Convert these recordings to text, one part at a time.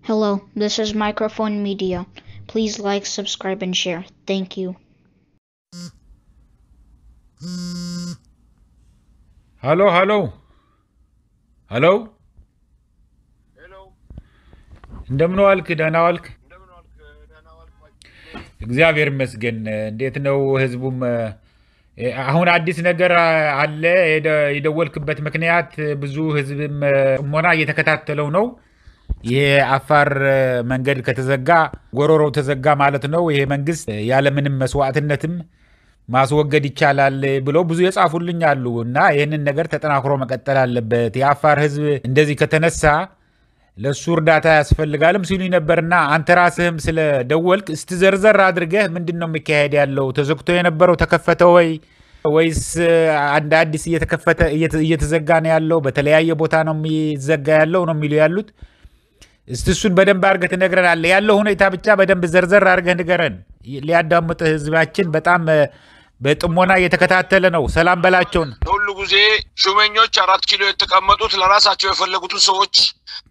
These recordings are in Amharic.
Hello, this is Microphone Media. Please like, subscribe, and share. Thank you. Hello. Hello. እንደምን ዋልክ? ደህና ዋልክ? እግዚአብሔር ይመስገን። እንዴት ነው ህዝቡም? አሁን አዲስ ነገር አለ? የደወልክበት ምክንያት ብዙ ህዝብም ጥሞና እየተከታተለው ነው። ይሄ አፋር መንገድ ከተዘጋ ጎሮሮው ተዘጋ ማለት ነው። ይሄ መንግስት ያለምንም መስዋዕትነትም ማስወገድ ይቻላል ብሎ ብዙ የጻፉልኝ አሉ እና ይህንን ነገር ተጠናክሮ መቀጠል አለበት። የአፋር ህዝብ እንደዚህ ከተነሳ ለሱ እርዳታ ያስፈልጋልም ሲሉኝ ነበርና አንተ ራስህም ስለ ደወልክ እስቲ ዘርዘር አድርገህ ምንድነው የሚካሄድ ያለው? ተዘግቶ የነበረው ተከፈተ ወይስ አንድ አዲስ እየተዘጋ ነው ያለው? በተለያየ ቦታ ነው የሚዘጋ ያለው ነው የሚሉ ያሉት? እስቲ እሱን በደንብ አድርገህ ትነግረናለህ። ያለው ሁኔታ ብቻ በደንብ ዘርዘር አድርገህ ንገረን። ሊያዳምጥ ህዝባችን በጣም በጥሞና እየተከታተለ ነው። ሰላም በላቸውን። ሁሉ ጊዜ ሹመኞች 4 ኪሎ የተቀመጡት ለራሳቸው የፈለጉትን ሰዎች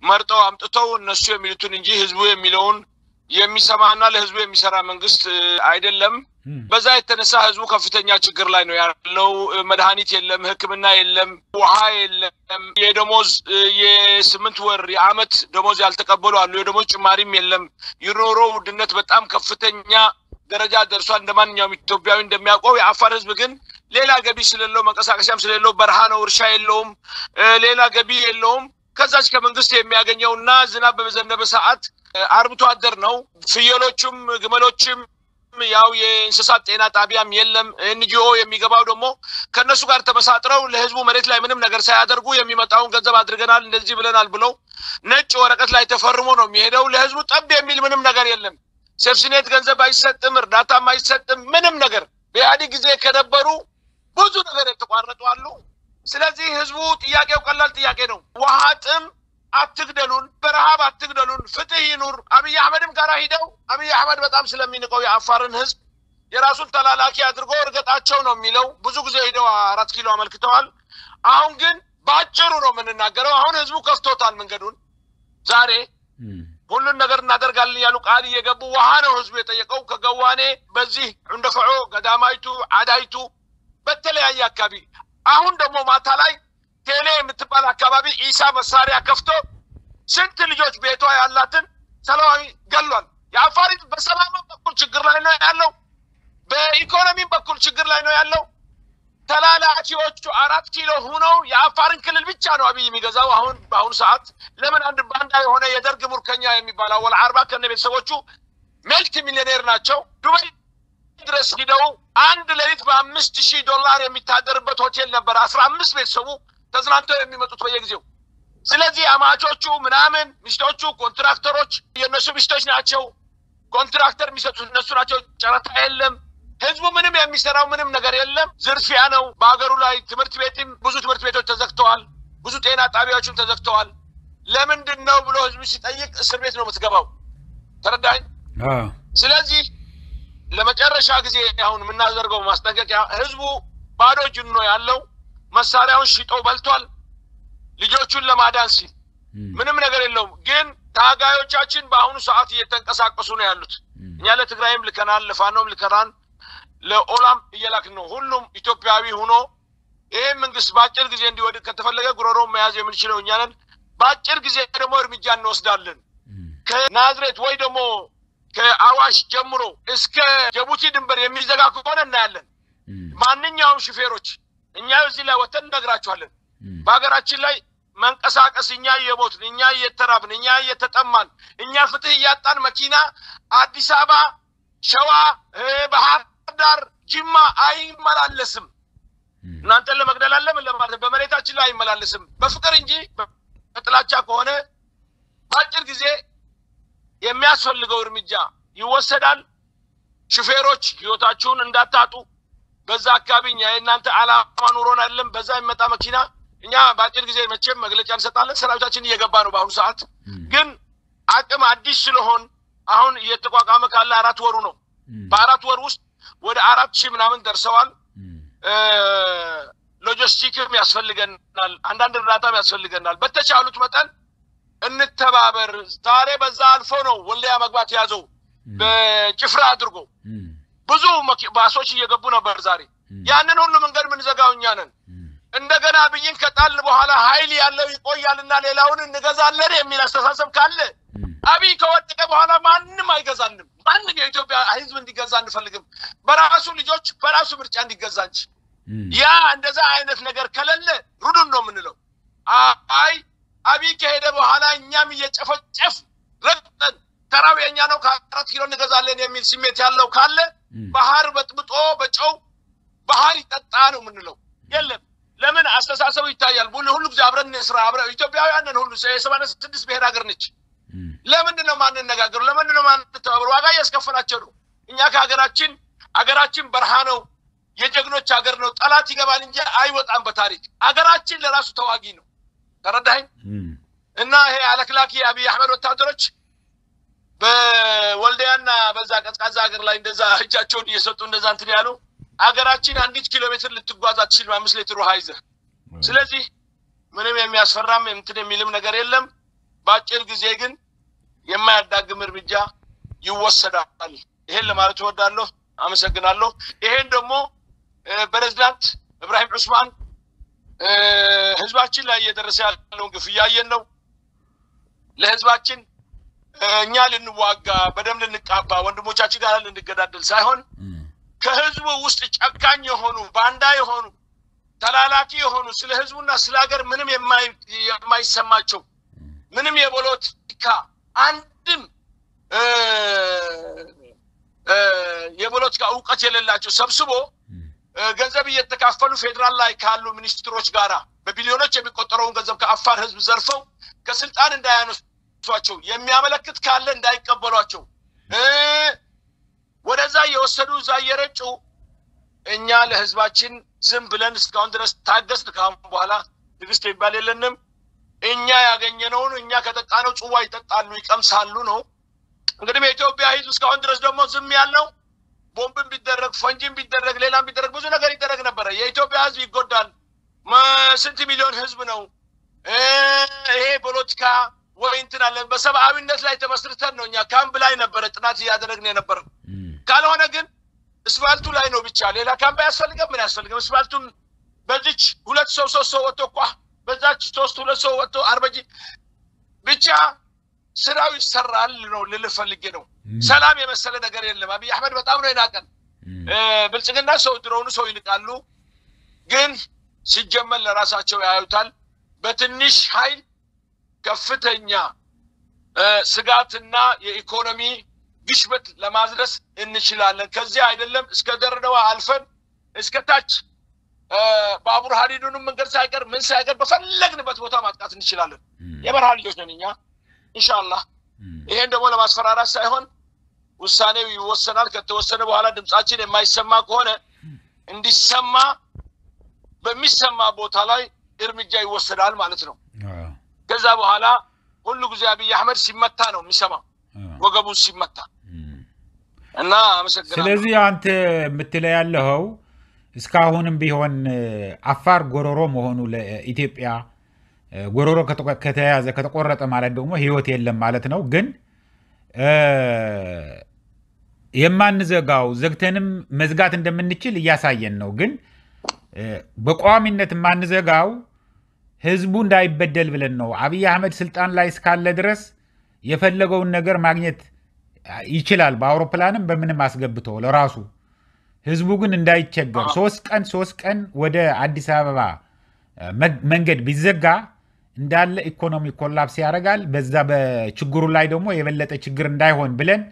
መርጠው አምጥተው እነሱ የሚሉትን እንጂ ህዝቡ የሚለውን የሚሰማና ለህዝቡ የሚሰራ መንግስት አይደለም። በዛ የተነሳ ህዝቡ ከፍተኛ ችግር ላይ ነው ያለው። መድኃኒት የለም፣ ህክምና የለም፣ ውሃ የለም። የደሞዝ የ8 ወር የአመት ደሞዝ ያልተቀበሉ አሉ። የደሞዝ ጭማሪም የለም። የኑሮ ውድነት በጣም ከፍተኛ ደረጃ ደርሷል። እንደማንኛውም ኢትዮጵያዊ እንደሚያውቀው የአፋር ህዝብ ግን ሌላ ገቢ ስለሌለው መንቀሳቀሻም ስለሌለው በረሃ ነው፣ እርሻ የለውም፣ ሌላ ገቢ የለውም። ከዛች ከመንግስት የሚያገኘውና ዝናብ በዘነበ ሰዓት አርብቶ አደር ነው። ፍየሎችም ግመሎችም ያው የእንስሳት ጤና ጣቢያም የለም። ኤንጂኦ የሚገባው ደግሞ ከነሱ ጋር ተመሳጥረው ለህዝቡ መሬት ላይ ምንም ነገር ሳያደርጉ የሚመጣውን ገንዘብ አድርገናል እንደዚህ ብለናል ብለው ነጭ ወረቀት ላይ ተፈርሞ ነው የሚሄደው። ለህዝቡ ጠብ የሚል ምንም ነገር የለም። ሴፍቲኔት ገንዘብ አይሰጥም፣ እርዳታም አይሰጥም፣ ምንም ነገር። በኢህአዴግ ጊዜ ከነበሩ ብዙ ነገር የተቋረጡ አሉ። ስለዚህ ህዝቡ ጥያቄው ቀላል ጥያቄ ነው። ውሃ ጥም አትግደሉን፣ በረሃብ አትግደሉን፣ ፍትህ ይኑር። አብይ አህመድም ጋር ሂደው አብይ አህመድ በጣም ስለሚንቀው የአፋርን ህዝብ የራሱን ተላላኪ አድርጎ እርገጣቸው ነው የሚለው። ብዙ ጊዜ ሂደው 4 ኪሎ አመልክተዋል። አሁን ግን ባጭሩ ነው የምንናገረው። አሁን ህዝቡ ከፍቶታል መንገዱን። ዛሬ ሁሉን ነገር እናደርጋለን ያሉ ቃል እየገቡ ውሃ ነው ህዝቡ የጠየቀው። ከገዋኔ በዚህ እንደፈዖ ገዳማይቱ አዳይቱ በተለያየ አካባቢ አሁን ደግሞ ማታ ላይ ቴሌ የምትባል አካባቢ ኢሳ መሳሪያ ከፍቶ ስንት ልጆች ቤቷ ያላትን ሰላማዊ ገሏል። የአፋር በሰላም በኩል ችግር ላይ ነው ያለው፣ በኢኮኖሚም በኩል ችግር ላይ ነው ያለው። ተላላኪዎቹ 4 ኪሎ ሆነው የአፋርን ክልል ብቻ ነው አብይ የሚገዛው በአሁኑ ሰዓት። ለምን አንድ ባንዳ የሆነ የደርግ ሙርከኛ የሚባል አወል አርባ ከነ ቤተሰቦቹ መልቲ ሚሊዮኔር ናቸው። ዱባይ ድረስ ሂደው አንድ ሌሊት $5000 የሚታደርበት ሆቴል ነበር። 15 ቤተሰቡ ተዝናንተው የሚመጡት በየጊዜው። ስለዚህ አማቾቹ ምናምን ሚስቶቹ ኮንትራክተሮች የነሱ ሚስቶች ናቸው። ኮንትራክተር የሚሰጡት እነሱ ናቸው። ጨረታ የለም። ህዝቡ ምንም የሚሰራው ምንም ነገር የለም። ዝርፊያ ነው በአገሩ ላይ። ትምህርት ቤትም ብዙ ትምህርት ቤቶች ተዘግተዋል። ብዙ ጤና ጣቢያዎችም ተዘግተዋል። ለምንድን ነው ብሎ ህዝቡ ሲጠይቅ እስር ቤት ነው የምትገባው። ተረዳኝ። ስለዚህ ለመጨረሻ ጊዜ አሁን የምናደርገው ማስጠንቀቂያ ህዝቡ ባዶ እጁን ነው ያለው። መሳሪያውን ሽጦ በልቷል። ልጆቹን ለማዳን ሲል ምንም ነገር የለውም። ግን ታጋዮቻችን በአሁኑ ሰዓት እየተንቀሳቀሱ ነው ያሉት። እኛ ለትግራይም ልከናል፣ ለፋኖም ልከናል፣ ለኦላም እየላክን ነው። ሁሉም ኢትዮጵያዊ ሆኖ ይሄ መንግስት በአጭር ጊዜ እንዲወድቅ ከተፈለገ ጉሮሮውን መያዝ የምንችለው እኛ ነን። በአጭር ጊዜ ደግሞ እርምጃ እንወስዳለን። ከናዝሬት ወይ ደግሞ ከአዋሽ ጀምሮ እስከ ጅቡቲ ድንበር የሚዘጋ ከሆነ እናያለን። ማንኛውም ሹፌሮች እኛ እዚህ ላይ ወተን እነግራችኋለን። በሀገራችን ላይ መንቀሳቀስ እኛ እየሞትን፣ እኛ እየተራብን፣ እኛ እየተጠማን፣ እኛ ፍትህ እያጣን መኪና አዲስ አበባ፣ ሸዋ፣ ባህር ዳር፣ ጅማ አይመላለስም። እናንተን ለመግደል አለ ምን ለማለት በመሬታችን ላይ አይመላለስም። በፍቅር እንጂ በጥላቻ ከሆነ በአጭር ጊዜ የሚያስፈልገው እርምጃ ይወሰዳል። ሹፌሮች ህይወታችሁን እንዳታጡ። በዛ አካባቢ እኛ የእናንተ አላማ ኑሮን አይደለም። በዛ የሚመጣ መኪና እኛ በአጭር ጊዜ መቼም መግለጫ እንሰጣለን። ሰራዊታችን እየገባ ነው በአሁኑ ሰዓት። ግን አቅም አዲስ ስለሆን አሁን እየተቋቋመ ካለ 4 ወሩ ነው። በ4 ወር ውስጥ ወደ 4000 ምናምን ደርሰዋል። ሎጂስቲክም ያስፈልገናል፣ አንዳንድ እርዳታም ያስፈልገናል። በተቻሉት መጠን እንተባበር ዛሬ በዛ አልፎ ነው ወልዲያ መግባት ያዘው በጭፍራ አድርጎ ብዙ ባሶች እየገቡ ነበር ዛሬ ያንን ሁሉ መንገድ ምን ዘጋውኛ ነን እንደገና አብይን ከጣል በኋላ ኃይል ያለው ይቆያልና ሌላውን እንገዛለን የሚል አስተሳሰብ ካለ አብይ ከወደቀ በኋላ ማንንም አይገዛንም ማንንም የኢትዮጵያ ህዝብ እንዲገዛ እንፈልግም በራሱ ልጆች በራሱ ምርጫ እንዲገዛንች ያ እንደዛ አይነት ነገር ከሌለ ሩዱን ነው ምንለው አይ አብይ ከሄደ በኋላ እኛም እየጨፈጨፍ ረጥተን ተራው የኛ ነው ከ4 ኪሎ እንገዛለን የሚል ስሜት ያለው ካለ ባህር በጥብጦ በጨው ባህር ይጠጣ ነው ምንለው የለም ለምን አስተሳሰቡ ይታያል ሁሉ ጊዜ አብረን ስራ አብረን ኢትዮጵያውያንን ሁሉ 76 ብሔር ሀገር ነች ለምን ነው ማን እንነጋገሩ ለምን ነው ማን ተባብሮ ዋጋ ያስከፈላቸው ነው እኛ አገራችን በረሃ ነው የጀግኖች ሀገር ነው ጠላት ይገባል እንጂ አይወጣም በታሪክ አገራችን ለራሱ ተዋጊ ነው ተረዳኸኝ እና ይሄ አለክላኪ አብይ አህመድ ወታደሮች በወልዲያና በዛ ቀዝቃዛ ሀገር ላይ እንደዛ እጃቸውን እየሰጡ እንደዛ እንትን ያሉ አገራችን 1 ኪሎ ሜትር ልትጓዝ አትችልም 5 ሊትር ውሃ ይዘህ ስለዚህ ምንም የሚያስፈራም እንትን የሚልም ነገር የለም ባጭር ጊዜ ግን የማያዳግም እርምጃ ይወሰዳል ይሄን ለማለት እወዳለሁ አመሰግናለሁ ይሄን ደግሞ ፕሬዝዳንት ኢብራሂም ዑስማን ህዝባችን ላይ እየደረሰ ያለው ግፍ ያየን ነው ለህዝባችን እኛ ልንዋጋ በደም ልንቃባ ወንድሞቻችን ጋር ልንገዳደል ሳይሆን ከህዝቡ ውስጥ ጨካኝ የሆኑ ባንዳ የሆኑ ተላላኪ የሆኑ ስለ ህዝቡና ስለ ሀገር ምንም የማይሰማቸው ምንም የፖለቲካ አንድም የፖለቲካ ዕውቀት የሌላቸው ሰብስቦ ገንዘብ እየተካፈሉ ፌደራል ላይ ካሉ ሚኒስትሮች ጋራ በቢሊዮኖች የሚቆጠረውን ገንዘብ ከአፋር ህዝብ ዘርፈው ከስልጣን እንዳያነሷቸው የሚያመለክት ካለ እንዳይቀበሏቸው ወደዛ የወሰዱ ዛየረጩ እኛ ለህዝባችን ዝም ብለን እስካሁን ድረስ ታገስን ካሁን በኋላ ትግስት ይባል የለንም እኛ ያገኘነውን እኛ ከተጣነው ጽዋ ይጠጣሉ ይቀምሳሉ ነው እንግዲህ በኢትዮጵያ ህዝብ እስካሁን ድረስ ደግሞ ዝም ያለው ቦምብም ቢደረግ ፈንጂም ቢደረግ ሌላም ቢደረግ ብዙ ነገር ይደረግ ነበር የኢትዮጵያ ህዝብ ይጎዳል ስንት ሚሊዮን ህዝብ ነው ይሄ ፖለቲካ ወይ እንትን አለ በሰብአዊነት ላይ ተመስርተን ነው እኛ ካምፕ ላይ ነበር ጥናት ያደረግን የነበር ካልሆነ ግን እስፋልቱ ላይ ነው ብቻ ሌላ ካምፕ ያስፈልገም ምን ያስፈልገም እስፋልቱን በዚች 2 ሰው 3 ሰው ወጥቶ በዛች 2 ሰው ወጥቶ 40 ብቻ ስራው ይሰራል ነው ልልፈልጌ ነው ሰላም የመሰለ ነገር የለም አብይ አህመድ በጣም ነው ይናቀን ብልጽግና ሰው ድሮውን ሰው ይንቃሉ ግን ሲጀመር ለራሳቸው ያዩታል በትንሽ ኃይል ከፍተኛ ስጋትና የኢኮኖሚ ግሽበት ለማዝረስ እንችላለን ከዚህ አይደለም እስከ ደረደዋ አልፈን እስከ ታች ባቡር ሀዲዱንም መንገድ ሳይቀር ምን ሳይቀር በፈለግንበት ቦታ ማጥቃት እንችላለን የበረሃ ልጆች ነን እኛ ኢንሻአላህ ይሄን ደግሞ ለማስፈራራት ሳይሆን ውሳኔው ይወሰናል ከተወሰነ በኋላ ድምጻችን የማይሰማ ከሆነ እንዲሰማ በሚሰማ ቦታ ላይ እርምጃ ይወሰዳል ማለት ነው ከዛ በኋላ ሁሉ ጊዜ አብይ አህመድ ሲመታ ነው የሚሰማው ወገቡ ሲመታ እና አመሰግናለሁ ስለዚህ አንተ ምትለው ያለው እስካሁንም ቢሆን አፋር ጎሮሮ መሆኑ ለኢትዮጵያ ጎሮሮ ከተያዘ ከተቆረጠ ማለት ደግሞ ህይወት የለም ማለት ነው ግን የማንዘጋው ዘግተንም መዝጋት እንደምንችል ያሳየን ነው ግን በቋሚነት ማንዘጋው ህዝቡ እንዳይበደል ብለን ነው አብይ አህመድ ስልጣን ላይ እስካለ ድረስ የፈለገውን ነገር ማግኘት ይችላል በአውሮፕላንም በምንም አስገብቶ ለራሱ ህዝቡ ግን እንዳይቸገር 3 ቀን ወደ አዲስ አበባ መንገድ ቢዘጋ እንዳለ ኢኮኖሚ ኮላፕስ ያደርጋል በዛ በችግሩ ላይ ደግሞ የበለጠ ችግር እንዳይሆን ብለን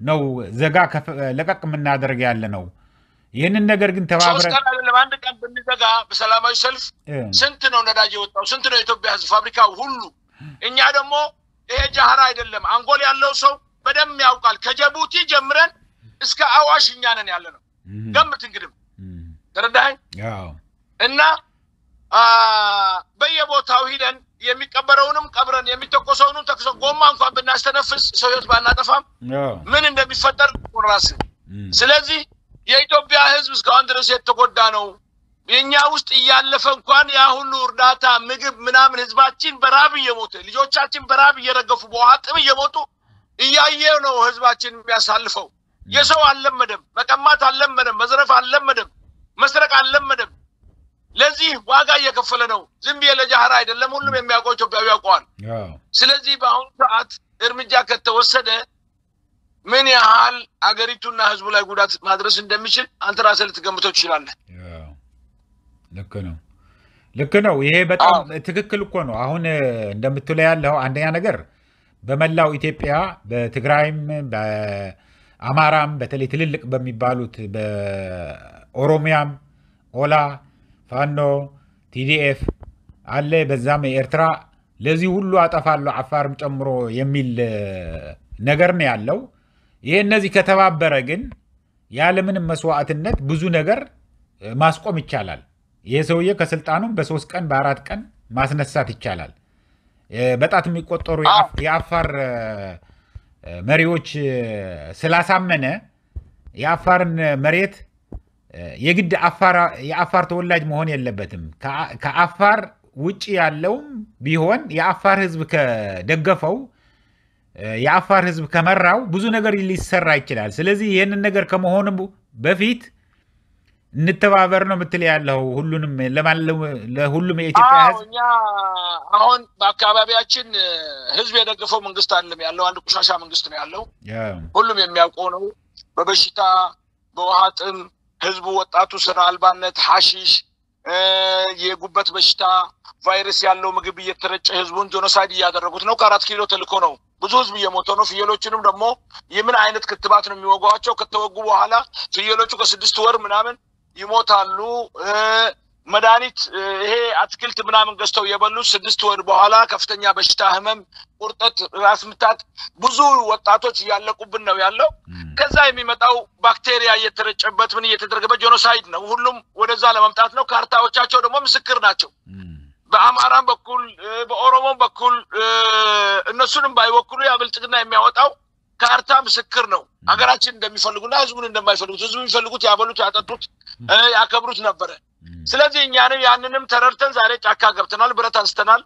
ነው ዘጋ ለቀቅ ምናደርግ ያለ ነው ይሄንን ነገር ግን ተባብረን ለማንድ ቀን ብንዘጋ በሰላማዊ ሰልፍ ስንት ነው ነዳጅ የወጣው ስንት ነው ኢትዮጵያ ህዝብ ፋብሪካው ሁሉ እኛ ደግሞ ይሄ ጃሃራ አይደለም አንጎል ያለው ሰው በደም ያውቃል ከጅቡቲ ጀምረን እስከ አዋሽ እኛ ነን ያለነው ገምት እንግዲህ ተረዳኸኝ እና በየቦታው ሄደን የሚቀበረውንም ቀብረን የሚተቆሰውንም ተክሶ ጎማ እንኳን ብናስተነፍስ ሰው ህይወት ባናጠፋም ምን እንደሚፈጠር ራስ ስለዚህ የኢትዮጵያ ህዝብ እስካሁን ድረስ የተጎዳ ነው የኛ ውስጥ እያለፈ እንኳን ያ ሁሉ እርዳታ ምግብ ምናምን ህዝባችን በራብ እየሞተ ልጆቻችን በራብ እየረገፉ በዋጥም እየሞቱ እያየው ነው ህዝባችን የሚያሳልፈው የሰው አልለመደም መቀማት አልለመደም መዝረፍ አልለመደም መስረቅ አልለመደም ለዚህ ዋጋ እየከፈለ ነው ዝም የለጃራ አይደለም ሁሉም የሚያውቀው ኢትዮጵያዊ ያውቀዋል ስለዚህ በአሁኑ ሰዓት እርምጃ ከተወሰደ ምን ያህል አገሪቱና ህዝቡ ላይ ጉዳት ማድረስ እንደሚችል አንተ ራስህ ልትገምተው ትችላለህ ልክ ነው ይሄ በጣም ትክክል እኮ ነው አሁን እንደምትለው ያለው አንደኛ ነገር በመላው ኢትዮጵያ በትግራይም በአማራም በተለይ ትልልቅ በሚባሉት በኦሮሚያም ኦላ ፋኖ ቲዲኤፍ አለ በዛም ኤርትራ ለዚህ ሁሉ አጠፋለሁ አፋርም ጨምሮ የሚል ነገር ነው ያለው ይሄ እነዚህ ከተባበረ ግን ያለ ምንም መስዋዕትነት ብዙ ነገር ማስቆም ይቻላል ይሄ ሰውዬ ከስልጣኑም በ3 ቀን በ4 ቀን ማስነሳት ይቻላል በጣት የሚቆጠሩ የአፋር መሪዎች ስላሳመነ የአፋርን መሬት የግድ የአፋር ተወላጅ መሆን የለበትም ከአፋር ውጪ ያለውም ቢሆን የአፋር ህዝብ ከደገፈው የአፋር ህዝብ ከመራው ብዙ ነገር ሊሰራ ይችላል ስለዚህ ይሄንን ነገር ከመሆኑ በፊት እንተባበር ነው ምትል ያለው ሁሉንም ለሁሉም የኢትዮጵያ ህዝብ አሁን በአካባቢያችን ህዝብ የደገፈው መንግስት አይደለም ያለው አንድ ቁሻሻ መንግስት ነው ያለው ሁሉም የሚያውቀው ነው በበሽታ በዋጥም ህዝቡ ወጣቱ ስራ አልባነት ሐሺሽ የጉበት በሽታ ቫይረስ ያለው ምግብ እየተረጨ ህዝቡን ጆኖሳይድ ያደረጉት ነው ከ4 ኪሎ ተልኮ ነው ብዙ ህዝብ እየሞተ ነው ፍየሎችንም ደግሞ የምን አይነት ክትባት ነው የሚወጓቸው ከተወጉ በኋላ ፍየሎቹ ከ6 ወር ምናምን ይሞታሉ መድኃኒት ይሄ አትክልት ምናምን ገዝተው የበሉ 6 ወር በኋላ ከፍተኛ በሽታ ህመም ቁርጠት ራስ ምታት ብዙ ወጣቶች ያለቁብን ነው ያለው ከዛ የሚመጣው ባክቴሪያ እየተረጨበት ምን እየተደረገበት ጆኖሳይድ ነው ሁሉም ወደዛ ለማምጣት ነው ካርታዎቻቸው ደግሞ ምስክር ናቸው በአማራም በኩል በኦሮሞም በኩል እነሱንም ባይወክሉ ያብልጥግና የሚያወጣው ካርታ ምስክር ነው ሀገራችን እንደሚፈልጉና ህዝቡን እንደማይፈልጉት ህዝቡ የሚፈልጉት ያበሉት ያጠጡት ያከብሩት ነበር ስለዚህ እኛንም ያንንም ተረርተን ዛሬ ጫካ ገብተናል ብረት አንስተናል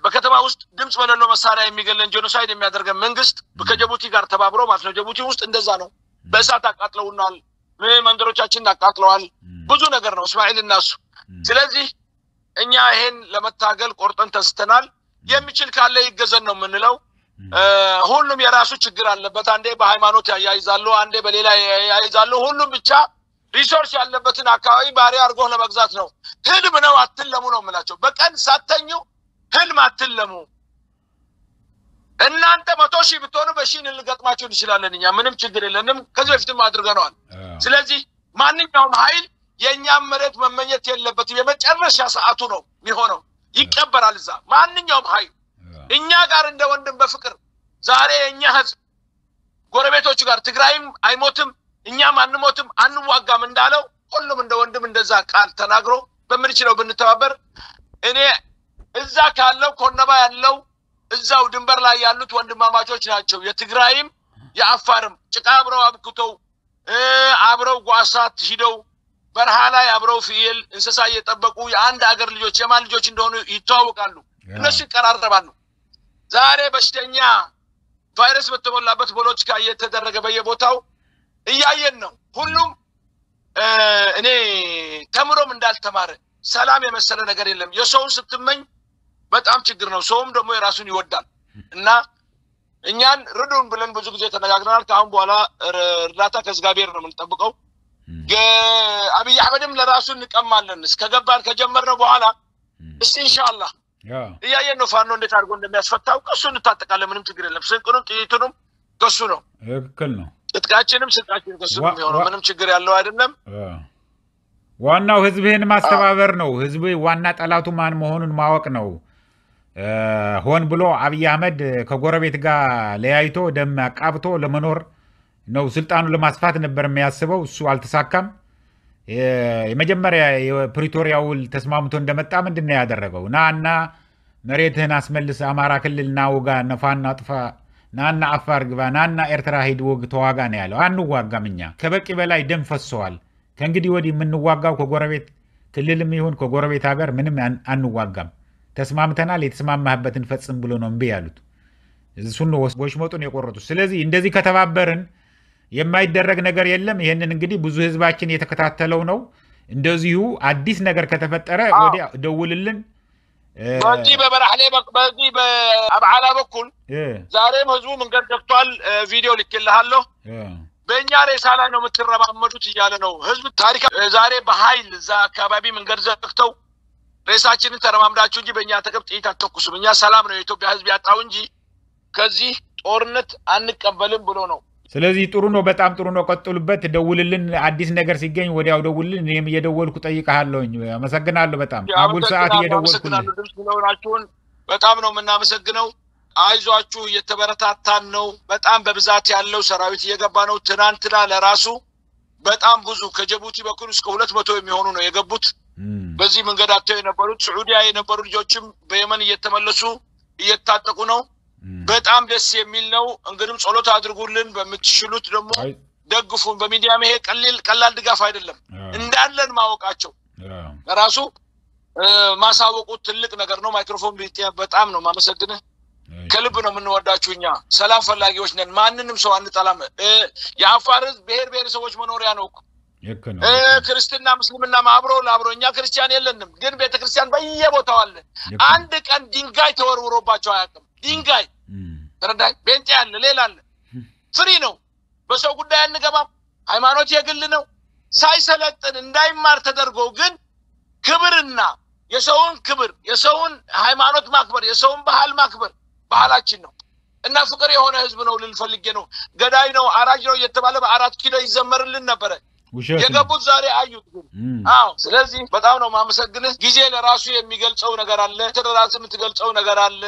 በከተማ ውስጥ ድምጽ በሌለው መሳሪያ የሚገለን ጆኖሳይድ የሚያደርገን መንግስት ከጅቡቲ ጋር ተባብሮ ማለት ነው ጅቡቲ ውስጥ እንደዛ ነው በእሳት አቃጥለውናል መንደሮቻችንን አቃጥለዋል ብዙ ነገር ነው እስማኤል እናሱ ስለዚህ እኛ ይሄን ለመታገል ቆርጠን ተስተናል የሚችል ካለ ይገዘን ነው የምንለው ሁሉም የራሱ ችግር አለበት አንዴ በሃይማኖት ያያይዛሉ አንዴ በሌላ ያያይዛሉ ሁሉም ብቻ ሪሶርስ ያለበትን አካባቢ ባሪ አርጎ ለመግዛት ነው ህልም ነው አትለሙ ነው የምላቸው በቀን ሳተኙ ህልም አትለሙ እናንተ 100 ሺህ ብትሆኑ በሺህ እንልገጥማችሁ እንችላለን እኛ ምንም ችግር የለንም ከዚህ በፊትም አድርገናል ስለዚህ ማንኛውም ኃይል የኛም መሬት መመኘት የለበትም የመጨረሻ ሰዓቱ ነው የሚሆነው ይቀበራል እዛ ማንኛውም ኃይል እኛ ጋር እንደ ወንድም በፍቅር ዛሬ እኛ ህዝብ ጎረቤቶች ጋር ትግራይም አይሞትም እኛም አንሞትም አንዋጋም እንዳለው ሁሉም እንደ ወንድም እንደዛ ቃል ተናግሮ በመንችለው ብንተባበር እኔ እዛ ካለው ኮነባ ያለው እዛው ድንበር ላይ ያሉት ወንድማማቾች ናቸው የትግራይም የአፋርም ጭቃ አብረው አብኩተው አብረው ጓሳት ሂደው በረሃ ላይ አብረው ፍየል እንስሳ እየጠበቁ የአንድ ሀገር ልጆች የማን ልጆች እንደሆኑ ይተዋወቃሉ እነሱ ይቀራረባሉ ዛሬ በሽተኛ ቫይረስ በተሞላበት ፖለቲካ እየተደረገ በየቦታው እያየን ነው ሁሉም እኔ ተምሮም እንዳልተማረ ሰላም የመሰለ ነገር የለም የሰውን ስትመኝ በጣም ችግር ነው ሰውም ደግሞ የራሱን ይወዳል እና እኛን ርዱን ብለን ብዙ ጊዜ ተነጋግረናል ካሁን በኋላ እርዳታ ከእግዚአብሔር ነው የምንጠብቀው አብይ አህመድም ለራሱ እንቀማለን እስከገባን ከጀመርነው በኋላ እስቲ ኢንሻአላህ እያየን ነው ፋኖ እንዴት አድርጎ እንደሚያስፈታው ከሱ እንታጠቃለን ምንም ችግር የለም ስንቁንም ጥይቱንም ከሱ ነው ትክክል ነው ጥቃችንም ስልጣችንም ከሱ ነው ምንም ችግር ያለው አይደለም ዋናው ህዝብህን ማስተባበር ነው ህዝብ ዋና ጠላቱ ማን መሆኑን ማወቅ ነው ሆን ብሎ አብይ አህመድ ከጎረቤት ጋር ለያይቶ ደም አቃብቶ ለመኖር ነው ስልጣኑ ለማስፋት ነበር የሚያስበው እሱ አልተሳካም የመጀመሪያ የፕሪቶሪያው ተስማምቶ እንደመጣ ምንድነው ያደረገው ናና መሬትህን አስመልስ አማራ ክልልና ወጋ ነፋና አጥፋ ናና አፋር ግባ ናና ኤርትራ ሄድ ወግ ተዋጋ ነው ያለው አንዋጋምኛ ከበቂ በላይ ደም ፈሰዋል ከእንግዲህ ወዲህ የምንዋጋው ከጎረቤት ክልልም ይሁን ከጎረቤት ሀገር ምንም አንዋጋም ተስማምተናል የተስማማህበትን ፈጽም ብሎ ነው እምቢ ያሉት እሱን ነው ወሽሞጡን የቆረጡት ስለዚህ እንደዚህ ከተባበርን የማይደረግ ነገር የለም ይሄንን እንግዲህ ብዙ ህዝባችን የተከታተለው ነው እንደዚሁ አዲስ ነገር ከተፈጠረ ወዲያ ደውልልን በዚህ በበራህሌ በዚህ በአብዓላ በኩል ዛሬም ህዝቡ መንገድ ዘግቷል ቪዲዮ ልክልሃለሁ በእኛ ሬሳ ላይ ነው የምትረማመዱት እያለ ነው ህዝብ ታሪክ ዛሬ በኃይል እዛ አካባቢ መንገድ ዘግተው ሬሳችንን ተረማምዳችሁ እንጂ በእኛ ተቀብ ጥይት አትተኩሱም እኛ ሰላም ነው የኢትዮጵያ ህዝብ ያጣው እንጂ ከዚህ ጦርነት አንቀበልም ብሎ ነው ስለዚህ ጥሩ ነው በጣም ጥሩ ነው ቀጥሉበት ደውልልን አዲስ ነገር ሲገኝ ወዲያው ደውልልን እኔም እየደወልኩ ጠይቀሃለሁኝ አመሰግናለሁ በጣም አጉል ሰዓት እየደወልኩ በጣም ነው የምናመሰግነው አይዟችሁ እየተበረታታን ነው በጣም በብዛት ያለው ሰራዊት እየገባ ነው ትናንትና ለራሱ በጣም ብዙ ከጅቡቲ በኩል እስከ 200 የሚሆኑ ነው የገቡት በዚህ መንገድ አጥተው የነበሩት ሳዑዲያ የነበሩ ልጆችም በየመን እየተመለሱ እየታጠቁ ነው በጣም ደስ የሚል ነው እንግዲህ ጸሎት አድርጉልን በመትሽሉት ደግሞ ደግፉን በሚዲያ መሄ ቀላል ድጋፍ አይደለም እንዳለን ማወቃቸው ራሱ ማሳወቁ ትልቅ ነገር ነው ማይክሮፎን በጣም ነው ማመሰግነህ ከልብ ነው የምንወዳችሁኛ ሰላም ፈላጊዎች ነን ማንንም ሰው አንጠላም የአፋር ብሔር መኖሪያ ነው ክርስቲያንና ሙስሊምና ማብሮ ላብሮኛ ክርስቲያን የለንም ግን ቤተክርስቲያን በየቦታው አለ አንድ ቀን ድንጋይ ተወርውሮባቸው አያውቅም ድንጋይ ተረዳይ ቤንጤ ያለ ሌላ አለ ፍሪ ነው በሰው ጉዳይ አንገባም ሃይማኖት የግል ነው ሳይሰለጥን እንዳይማር ተደርጎ ግን ክብርና የሰውን ክብር የሰውን ሃይማኖት ማክበር የሰውን ባህል ማክበር ባህላችን ነው እና ፍቅር የሆነ ህዝብ ነው ልንፈልጌ ነው ገዳይ ነው አራጅ ነው እየተባለ በ4 ኪሎ ይዘመርልን ነበር የገቡት ዛሬ አዩት አዎ ስለዚህ በጣም ነው ማመሰግነህ ጊዜ ለራሱ የሚገልጸው ነገር አለ ተደራስ የምትገልጸው ነገር አለ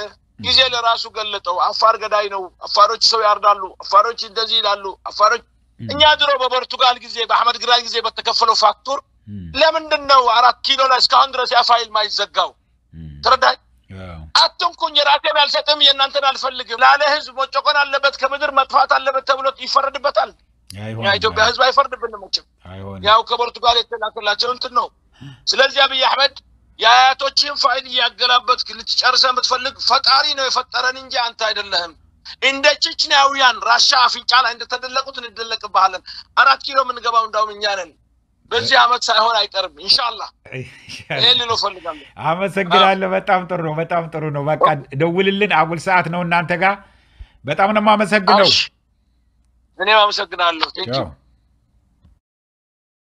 ጊዜ ለራሱ ገለጠው አፋር ገዳይ ነው አፋሮች ሰው ያርዳሉ አፋሮች እንደዚህ ይላሉ አፋሮች እኛ ድሮ በፖርቱጋል ጊዜ በአህመድ ግራይ ጊዜ በተከፈለው ፋክቱር ለምንድን ነው 4 ኪሎ ላይ እስካሁን ድረስ ያፋይል ማይዘጋው ተረዳይ አትንኩኝ ራሴን አልሰጥም የእናንተን አልፈልግም ላለ ህዝብ መጨቆን አለበት ከምድር መጥፋት አለበት ተብሎ ይፈረድበታል ያ ኢትዮጵያ ህዝብ አይፈርድብንም እንጂ ያው ከፖርቱጋል የተላከላቸው እንትን ነው ስለዚህ አብይ አህመድ ያያቶችን ፋይል ያገላበት ልትጨርሰን ብትፈልግ ፈጣሪ ነው የፈጠረን እንጂ አንተ አይደለህም እንደ ቼችኒያውያን ራሻ አፍንጫ ላይ እንደተደለቁት እንደለቅባለን 4 ኪሎ ምን ገባው እንዳው እኛ ነን በዚህ አመት ሳይሆን አይቀርም ኢንሻአላህ እኔ ፈልጋለሁ አመሰግናለሁ በጣም ጥሩ ነው በቃ ደውልልን አጉል ሰዓት ነው እናንተ ጋር በጣም ነው ማመሰግነው እኔ አመሰግናለሁ ቴንኪው